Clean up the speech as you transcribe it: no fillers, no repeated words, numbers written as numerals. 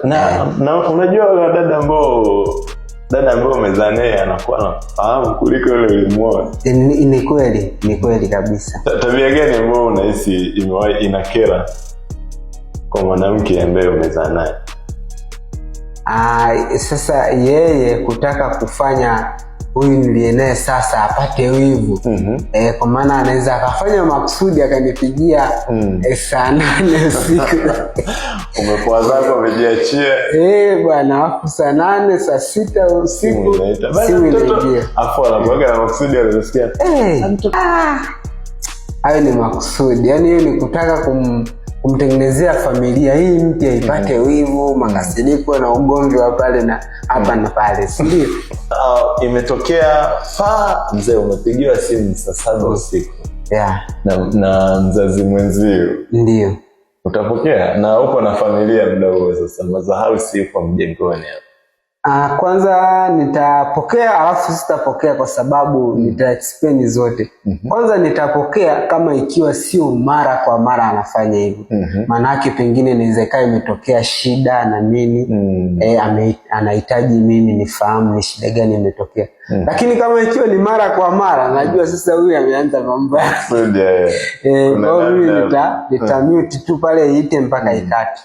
Na unajua wale dada ambao umezaa naye anakuwa anafahamu kuliko yule ulimuoa. Ni kweli kabisa. Tabia gani ambayo unahisi inakera kwa mwanamke ambaye umezaa naye? Sasa yeye kutaka kufanya huyu niliye naye sasa apate wivu. Kwa maana anaweza akafanya makusudi akanipigia saa 8 usiku. Umepoa zako umejiachia. Bwana, hapo saa 8 saa 6 usiku simu inaingia. Afu anakuaga na makusudi anasikia. Hayo ni makusudi. Yaani hiyo ni kutaka kumtengenezea familia hii mpya ipate wivu, makasiriko na ugomvi wa pale na hapa na pale, si ndio? Imetokea mzee umepigiwa simu saa 7 usiku. Na mzazi mwenzio. Ndio. Utapokea? Na upo na familia muda huo sasa, mazahau si upo mjengoni hapo. Kwanza nitapokea, alafu sitapokea kwa sababu nita-explain zote. Kwanza nitapokea kama ikiwa sio mara kwa mara anafanya hivyo. Manake pengine inaweza ikawa imetokea shida na nini, anahitaji mimi nifahamu ni shida gani imetokea. Lakini kama ikiwa ni mara kwa mara, najua sasa huyu ameanza mambo yake. Kwa hiyo mimi nita mute tu pale iite mpaka ikate.